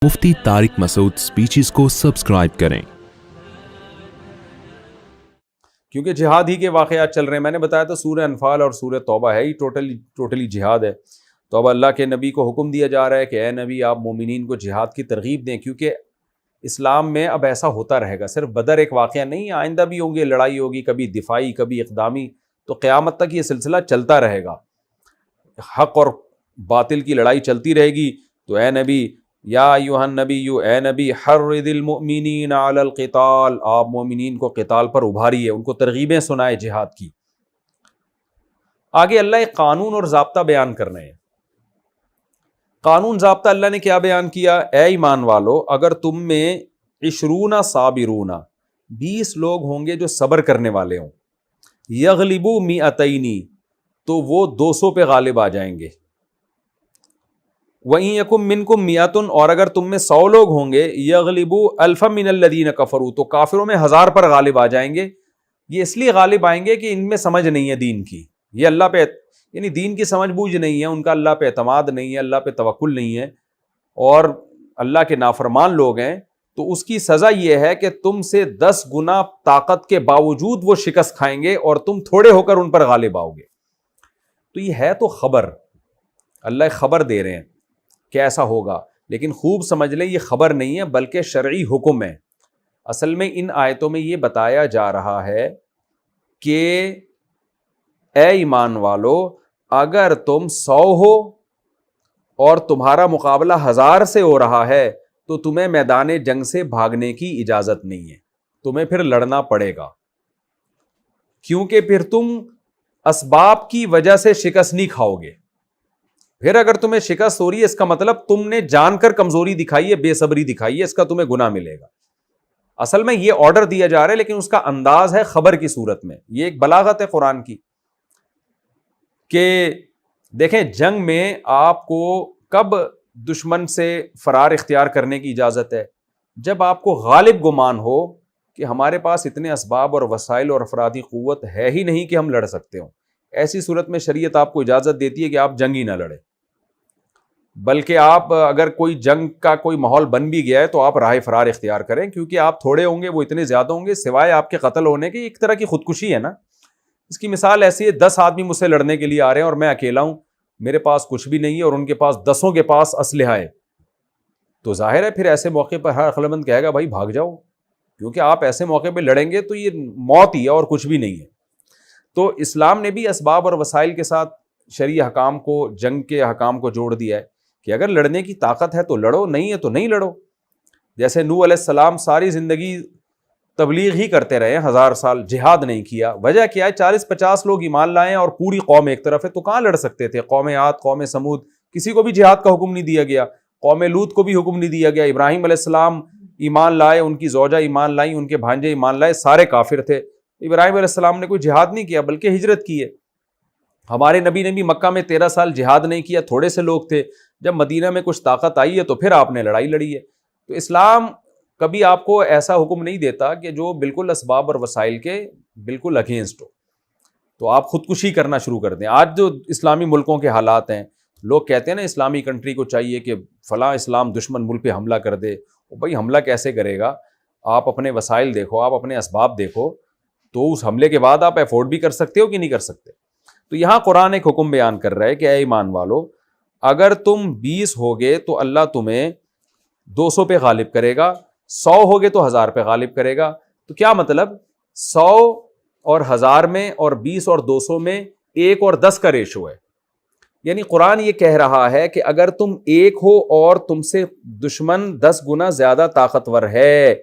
مفتی طارق مسعود speeches کو subscribe کریں۔ کیونکہ جہاد ہی کے واقعات چل رہے ہیں. میں نے بتایا تھا سورہ انفال اور سورہ توبہ ہے ہی ٹوٹلی جہاد ہے. تو اب اللہ کے نبی کو حکم دیا جا رہا ہے کہ اے نبی آپ مومنین کو جہاد کی ترغیب دیں، کیونکہ اسلام میں اب ایسا ہوتا رہے گا. صرف بدر ایک واقعہ نہیں، آئندہ بھی ہوں گے، لڑائی ہوگی، کبھی دفاعی کبھی اقدامی. تو قیامت تک یہ سلسلہ چلتا رہے گا، حق اور باطل کی لڑائی چلتی رہے گی. تو اے نبی، یا ایھا النبی، اے نبی، حرض المؤمنین علی القتال، آپ مومنین کو قتال پر ابھاریے، ان کو ترغیبیں سنائے جہاد کی. آگے اللہ ایک قانون اور ضابطہ بیان کر رہے ہیں. قانون ضابطہ اللہ نے کیا بیان کیا؟ اے ایمان والو، اگر تم میں 20 صابرون، 20 لوگ ہوں گے جو صبر کرنے والے ہوں، یغلبوا 200، تو وہ 200 پہ غالب آ جائیں گے. وَإِن يَكُن مِّنكُم مِّئَةٌ، اور اگر تم میں 100 لوگ ہوں گے، یغلبوا الفا من الذین کفروا، تو کافروں میں 1000 پر غالب آ جائیں گے. یہ اس لیے غالب آئیں گے کہ ان میں سمجھ نہیں ہے دین کی، یہ اللہ پہ یعنی دین کی سمجھ بوجھ نہیں ہے، ان کا اللہ پہ اعتماد نہیں ہے، اللہ پہ توکل نہیں ہے، اور اللہ کے نافرمان لوگ ہیں. تو اس کی سزا یہ ہے کہ تم سے 10 گنا طاقت کے باوجود وہ شکست کھائیں گے اور تم تھوڑے ہو کر ان پر غالب آؤ گے. تو یہ ہے تو خبر، اللہ خبر دے رہے ہیں کہ ایسا ہوگا، لیکن خوب سمجھ لیں یہ خبر نہیں ہے بلکہ شرعی حکم ہے. اصل میں ان آیتوں میں یہ بتایا جا رہا ہے کہ اے ایمان والو، اگر تم 100 ہو اور تمہارا مقابلہ 1000 سے ہو رہا ہے تو تمہیں میدان جنگ سے بھاگنے کی اجازت نہیں ہے، تمہیں پھر لڑنا پڑے گا، کیونکہ پھر تم اسباب کی وجہ سے شکست نہیں کھاؤ گے. پھر اگر تمہیں شکست ہو رہی ہے اس کا مطلب تم نے جان کر کمزوری دکھائی ہے، بے صبری دکھائی ہے، اس کا تمہیں گناہ ملے گا. اصل میں یہ آرڈر دیا جا رہا ہے لیکن اس کا انداز ہے خبر کی صورت میں. یہ ایک بلاغت ہے قرآن کی کہ دیکھیں جنگ میں آپ کو کب دشمن سے فرار اختیار کرنے کی اجازت ہے؟ جب آپ کو غالب گمان ہو کہ ہمارے پاس اتنے اسباب اور وسائل اور افرادی قوت ہے ہی نہیں کہ ہم لڑ سکتے ہوں. ایسی صورت میں شریعت آپ کو اجازت دیتی ہے کہ آپ جنگ ہی نہ لڑیں، بلکہ آپ اگر کوئی جنگ کا کوئی ماحول بن بھی گیا ہے تو آپ راہ فرار اختیار کریں، کیونکہ آپ تھوڑے ہوں گے، وہ اتنے زیادہ ہوں گے، سوائے آپ کے قتل ہونے کے ایک طرح کی خودکشی ہے نا. اس کی مثال ایسی ہے، 10 آدمی مجھ سے لڑنے کے لیے آ رہے ہیں اور میں اکیلا ہوں، میرے پاس کچھ بھی نہیں ہے اور ان کے پاس 10 کے پاس اسلحہ ہے. تو ظاہر ہے پھر ایسے موقع پر ہر عقل مند کہے گا بھائی بھاگ جاؤ، کیونکہ آپ ایسے موقع پہ لڑیں گے تو یہ موت ہی ہے اور کچھ بھی نہیں ہے. تو اسلام نے بھی اسباب اور وسائل کے ساتھ شرعی حکام کو، جنگ کے حکام کو جوڑ دیا ہے کہ اگر لڑنے کی طاقت ہے تو لڑو، نہیں ہے تو نہیں لڑو. جیسے نوح علیہ السلام ساری زندگی تبلیغ ہی کرتے رہے، 1000 سال جہاد نہیں کیا. وجہ کیا ہے؟ 40-50 لوگ ایمان لائے اور پوری قوم ایک طرف ہے، تو کہاں لڑ سکتے تھے؟ قوم عاد، قوم سمود، کسی کو بھی جہاد کا حکم نہیں دیا گیا، قوم لوط کو بھی حکم نہیں دیا گیا. ابراہیم علیہ السلام ایمان لائے، ان کی زوجہ ایمان لائیں، ان کے بھانجے ایمان لائے، سارے کافر تھے. ابراہیم علیہ السلام نے کوئی جہاد نہیں کیا بلکہ ہجرت کی ہے. ہمارے نبی نے بھی مکہ میں 13 سال جہاد نہیں کیا، تھوڑے سے لوگ تھے. جب مدینہ میں کچھ طاقت آئی ہے تو پھر آپ نے لڑائی لڑی ہے. تو اسلام کبھی آپ کو ایسا حکم نہیں دیتا کہ جو بالکل اسباب اور وسائل کے بالکل اگینسٹ ہو تو آپ خودکشی کرنا شروع کر دیں. آج جو اسلامی ملکوں کے حالات ہیں، لوگ کہتے ہیں نا اسلامی کنٹری کو چاہیے کہ فلاں اسلام دشمن ملک پہ حملہ کر دے. بھائی حملہ کیسے کرے گا؟ آپ اپنے وسائل دیکھو، آپ اپنے اسباب دیکھو، تو اس حملے کے بعد آپ افورڈ بھی کر سکتے ہو کہ نہیں کر سکتے. تو یہاں قرآن ایک حکم بیان کر رہا ہے کہ اے ایمان والو، اگر تم 20 ہوگے تو اللہ تمہیں 200 پہ غالب کرے گا، 100 ہوگے تو 1000 پہ غالب کرے گا. تو کیا مطلب؟ 100 اور 1000 میں اور 20 اور 200 میں 1 اور 10 کا ریشو ہے. یعنی قرآن یہ کہہ رہا ہے کہ اگر تم 1 ہو اور تم سے دشمن 10 گنا زیادہ طاقتور ہے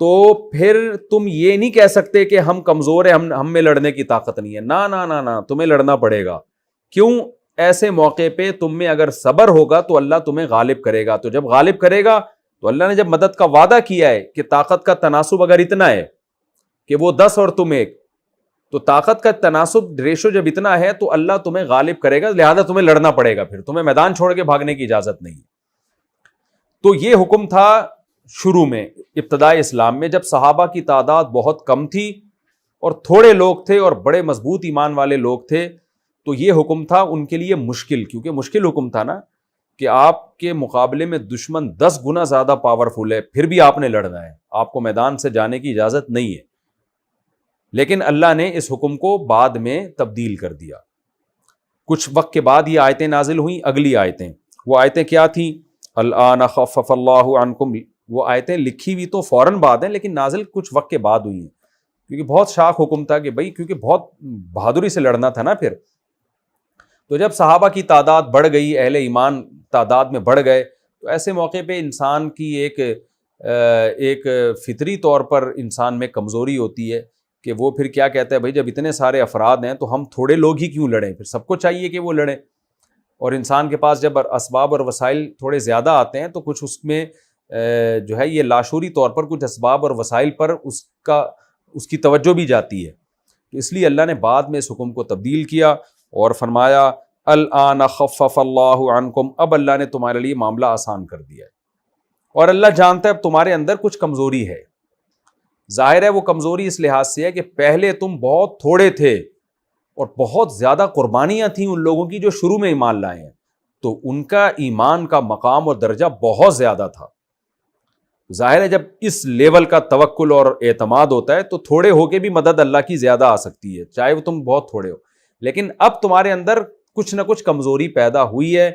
تو پھر تم یہ نہیں کہہ سکتے کہ ہم کمزور ہیں، ہم میں لڑنے کی طاقت نہیں ہے. نا نا نا نا، تمہیں لڑنا پڑے گا. کیوں؟ ایسے موقع پہ تم میں اگر صبر ہوگا تو اللہ تمہیں غالب کرے گا. تو جب غالب کرے گا تو اللہ نے جب مدد کا وعدہ کیا ہے کہ طاقت کا تناسب اگر اتنا ہے کہ وہ 10 اور تم 1، تو طاقت کا تناسب ریشو جب اتنا ہے تو اللہ تمہیں غالب کرے گا، لہذا تمہیں لڑنا پڑے گا. پھر تمہیں میدان چھوڑ کے بھاگنے کی اجازت نہیں. تو یہ حکم تھا شروع میں، ابتدائے اسلام میں، جب صحابہ کی تعداد بہت کم تھی اور تھوڑے لوگ تھے اور بڑے مضبوط ایمان والے لوگ تھے. تو یہ حکم تھا ان کے لیے مشکل، کیونکہ مشکل حکم تھا نا کہ آپ کے مقابلے میں دشمن 10 گنا زیادہ پاورفل ہے، پھر بھی آپ نے لڑنا ہے، آپ کو میدان سے جانے کی اجازت نہیں ہے. لیکن اللہ نے اس حکم کو بعد میں تبدیل کر دیا. کچھ وقت کے بعد یہ آیتیں نازل ہوئیں. اگلی آیتیں، وہ آیتیں کیا تھیں؟ الآن خفف اللہ عنکم. وہ آیتیں لکھی ہوئی تو فوراً بعد ہیں، لیکن نازل کچھ وقت کے بعد ہوئی ہیں، کیونکہ بہت شاق حکم تھا کہ بھائی، کیونکہ بہت بہادری سے لڑنا تھا نا. پھر تو جب صحابہ کی تعداد بڑھ گئی، اہل ایمان تعداد میں بڑھ گئے، تو ایسے موقع پہ انسان کی ایک فطری طور پر انسان میں کمزوری ہوتی ہے کہ وہ پھر کیا کہتا ہے، بھائی جب اتنے سارے افراد ہیں تو ہم تھوڑے لوگ ہی کیوں لڑیں، پھر سب کو چاہیے کہ وہ لڑیں. اور انسان کے پاس جب اسباب اور وسائل تھوڑے زیادہ آتے ہیں تو کچھ اس میں جو ہے یہ لاشعوری طور پر کچھ اسباب اور وسائل پر اس کی توجہ بھی جاتی ہے. تو اس لیے اللہ نے بعد میں اس حکم کو تبدیل کیا اور فرمایا الآن خفف اللہ عنکم. اب اللہ نے تمہارے لیے معاملہ آسان کر دیا ہے، اور اللہ جانتا ہے اب تمہارے اندر کچھ کمزوری ہے. ظاہر ہے وہ کمزوری اس لحاظ سے ہے کہ پہلے تم بہت تھوڑے تھے اور بہت زیادہ قربانیاں تھیں ان لوگوں کی جو شروع میں ایمان لائے ہیں، تو ان کا ایمان کا مقام اور درجہ بہت زیادہ تھا. ظاہر ہے جب اس لیول کا توکل اور اعتماد ہوتا ہے تو تھوڑے ہو کے بھی مدد اللہ کی زیادہ آ سکتی ہے، چاہے وہ تم بہت تھوڑے ہو. لیکن اب تمہارے اندر کچھ نہ کچھ کمزوری پیدا ہوئی ہے،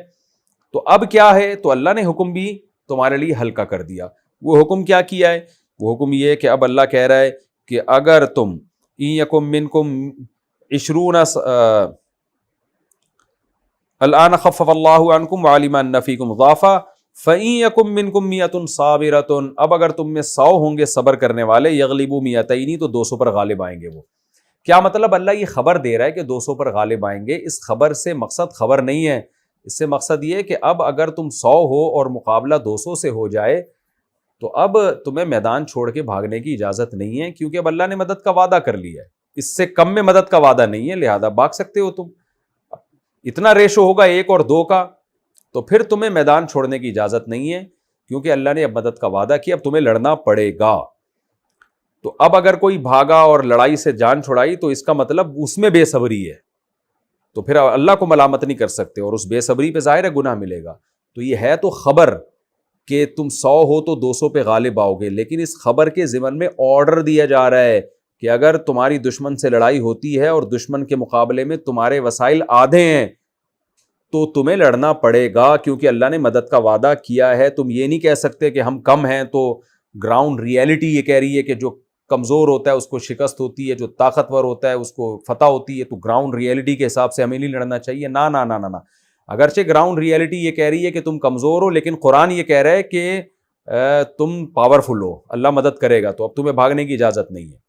تو اب کیا ہے؟ تو اللہ نے حکم بھی تمہارے لیے ہلکا کر دیا. وہ حکم کیا ہے؟ وہ حکم یہ ہے کہ اب اللہ کہہ رہا ہے کہ اگر تم ان یکم منکم 20 الآن خفف اللہ عنکم وعلم ان فیکم ضعفا فإن یکم منکم 100 صابرۃ. اب اگر تم میں 100 ہوں گے صبر کرنے والے، یغلبوا 200، تو 200 پر غالب آئیں گے. وہ کیا مطلب؟ اللہ یہ خبر دے رہا ہے کہ 200 پر غالب آئیں گے. اس خبر سے مقصد خبر نہیں ہے، اس سے مقصد یہ ہے کہ اب اگر تم 100 ہو اور مقابلہ 200 سے ہو جائے تو اب تمہیں میدان چھوڑ کے بھاگنے کی اجازت نہیں ہے، کیونکہ اب اللہ نے مدد کا وعدہ کر لیا ہے. اس سے کم میں مدد کا وعدہ نہیں ہے، لہذا بھاگ سکتے ہو تم. اتنا ریشو ہوگا 1 اور 2 کا، تو پھر تمہیں میدان چھوڑنے کی اجازت نہیں ہے، کیونکہ اللہ نے اب مدد کا وعدہ کیا، اب تمہیں لڑنا پڑے گا. تو اب اگر کوئی بھاگا اور لڑائی سے جان چھڑائی تو اس کا مطلب اس میں بے صبری ہے، تو پھر اللہ کو ملامت نہیں کر سکتے، اور اس بے صبری پہ ظاہر ہے گناہ ملے گا. تو یہ ہے تو خبر کہ تم 100 ہو تو 200 پہ غالب آؤ گے، لیکن اس خبر کے ضمن میں آرڈر دیا جا رہا ہے کہ اگر تمہاری دشمن سے لڑائی ہوتی ہے اور دشمن کے مقابلے میں تمہارے وسائل آدھے ہیں تو تمہیں لڑنا پڑے گا، کیونکہ اللہ نے مدد کا وعدہ کیا ہے. تم یہ نہیں کہہ سکتے کہ ہم کم ہیں، تو گراؤنڈ ریئلٹی یہ کہہ رہی ہے کہ جو کمزور ہوتا ہے اس کو شکست ہوتی ہے، جو طاقتور ہوتا ہے اس کو فتح ہوتی ہے. تو گراؤنڈ ریئلٹی کے حساب سے ہمیں نہیں لڑنا چاہیے. نہ نہ نہ نہ اگرچہ گراؤنڈ ریئلٹی یہ کہہ رہی ہے کہ تم کمزور ہو، لیکن قرآن یہ کہہ رہا ہے کہ تم پاورفل ہو، اللہ مدد کرے گا، تو اب تمہیں بھاگنے کی اجازت نہیں ہے.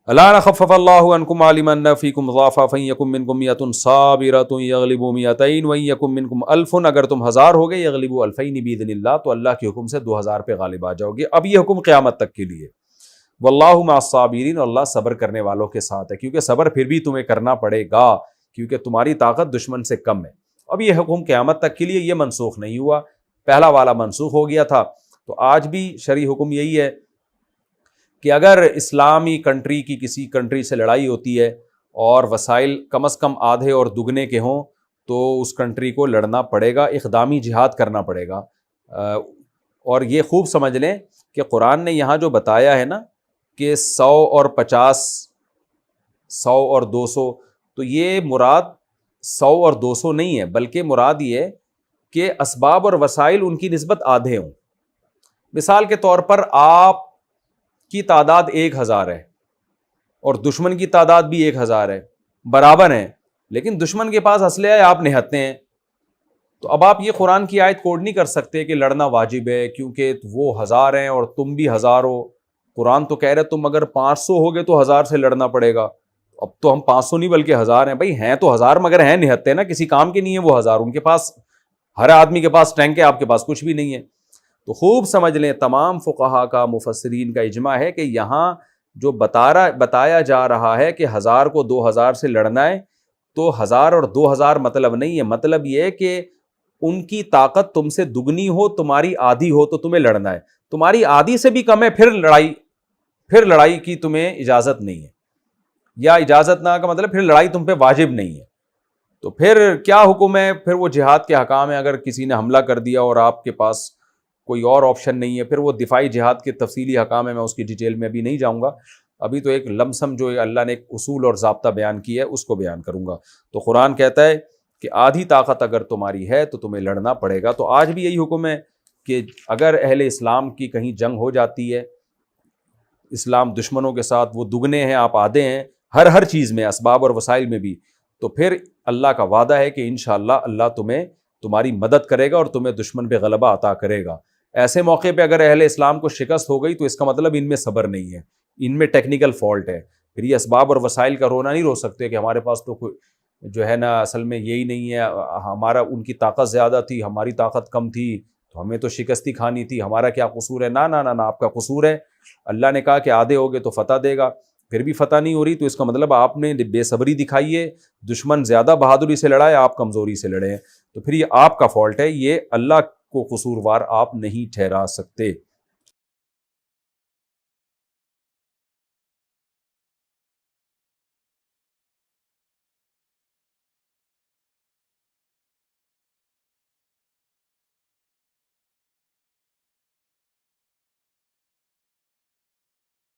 الآن خفف اللہ عنکم وعلم ان فیکم ضعفا فإن یکم منکم 100 صابرۃ یغلبوا 200 وإن یکم منکم 1000، اگر تم 1000 ہو گئے یغلبوا 2000 بإذن اللہ، تو اللہ کے حکم سے 2000 پہ غالب آ جاؤ گے. اب یہ حکم قیامت تک کے لیے. واللہ مع الصابرین، اللہ صبر کرنے والوں کے ساتھ ہے، کیونکہ صبر پھر بھی تمہیں کرنا پڑے گا، کیونکہ تمہاری طاقت دشمن سے کم ہے. اب یہ حکم قیامت تک کے لیے، یہ منسوخ نہیں ہوا، پہلا والا منسوخ ہو گیا تھا. تو آج بھی شرعی حکم یہی ہے کہ اگر اسلامی کنٹری کی کسی کنٹری سے لڑائی ہوتی ہے اور وسائل کم از کم آدھے اور دگنے کے ہوں تو اس کنٹری کو لڑنا پڑے گا، اقدامی جہاد کرنا پڑے گا. اور یہ خوب سمجھ لیں کہ قرآن نے یہاں جو بتایا ہے نا کہ 100 اور 50، 100 اور 200، تو یہ مراد 100 اور 200 نہیں ہے، بلکہ مراد یہ ہے کہ اسباب اور وسائل ان کی نسبت آدھے ہوں. مثال کے طور پر آپ کی تعداد 1000 ہے اور دشمن کی تعداد بھی 1000 ہے، برابر ہیں، لیکن دشمن کے پاس اسلحہ ہے، آپ نہتے ہیں. تو اب آپ یہ قرآن کی آیت کوڈ نہیں کر سکتے کہ لڑنا واجب ہے کیونکہ وہ 1000 ہیں اور تم بھی 1000 ہو. قرآن تو کہہ رہے تم اگر 500 ہو گے تو 1000 سے لڑنا پڑے گا. اب تو ہم 500 نہیں بلکہ 1000 ہیں. بھائی ہیں تو 1000 مگر ہیں نہتے نا، کسی کام کے نہیں ہے وہ 1000. ان کے پاس، ہر آدمی کے پاس ٹینک ہے، آپ کے پاس کچھ بھی نہیں ہے. تو خوب سمجھ لیں، تمام فقہا کا، مفسرین کا اجماع ہے کہ یہاں جو بتایا جا رہا ہے کہ 1000 کو 2000 سے لڑنا ہے، تو 1000 اور 2000 مطلب نہیں ہے. مطلب یہ ہے کہ ان کی طاقت تم سے دگنی ہو، تمہاری آدھی ہو تو تمہیں لڑنا ہے. تمہاری آدھی سے بھی کم ہے، پھر لڑائی کی تمہیں اجازت نہیں ہے، یا اجازت نہ کا مطلب پھر لڑائی تم پہ واجب نہیں ہے. تو پھر کیا حکم ہے؟ پھر وہ جہاد کے حکام ہے. اگر کسی نے حملہ کر دیا اور آپ کے پاس کوئی اور آپشن نہیں ہے، پھر وہ دفاعی جہاد کے تفصیلی حکام ہے، میں اس کی ڈیٹیل میں ابھی نہیں جاؤں گا. ابھی تو ایک لمسم جو اللہ نے ایک اصول اور ضابطہ بیان کیا ہے اس کو بیان کروں گا. تو قرآن کہتا ہے کہ آدھی طاقت اگر تمہاری ہے تو تمہیں لڑنا پڑے گا. تو آج بھی یہی حکم ہے کہ اگر اہل اسلام کی کہیں جنگ ہو جاتی ہے، اسلام دشمنوں کے ساتھ وہ دگنے ہیں، آپ آدھے ہیں ہر چیز میں، اسباب اور وسائل میں بھی، تو پھر اللہ کا وعدہ ہے کہ انشاءاللہ اللہ تمہاری مدد کرے گا اور تمہیں دشمن پہ غلبہ عطا کرے گا. ایسے موقع پہ اگر اہل اسلام کو شکست ہو گئی تو اس کا مطلب ان میں صبر نہیں ہے، ان میں ٹیکنیکل فالٹ ہے. پھر یہ اسباب اور وسائل کا رونا نہیں رو سکتے کہ ہمارے پاس تو کوئی جو ہے نا اصل میں یہی نہیں ہے، ہمارا ان کی طاقت زیادہ تھی، ہماری طاقت کم تھی تو ہمیں تو شکستی کھانی تھی، ہمارا کیا قصور ہے؟ نہ نہ نہ، آپ کا قصور ہے. اللہ نے کہا کہ آدھے ہوگے تو فتح دے گا، پھر بھی فتح نہیں ہو رہی تو اس کا مطلب آپ نے بے صبری دکھائی ہے، دشمن زیادہ بہادری سے لڑا ہے، آپ کمزوری سے لڑے ہیں. تو پھر یہ آپ کا فالٹ ہے، یہ اللہ کو قصوروار آپ نہیں ٹھہرا سکتے.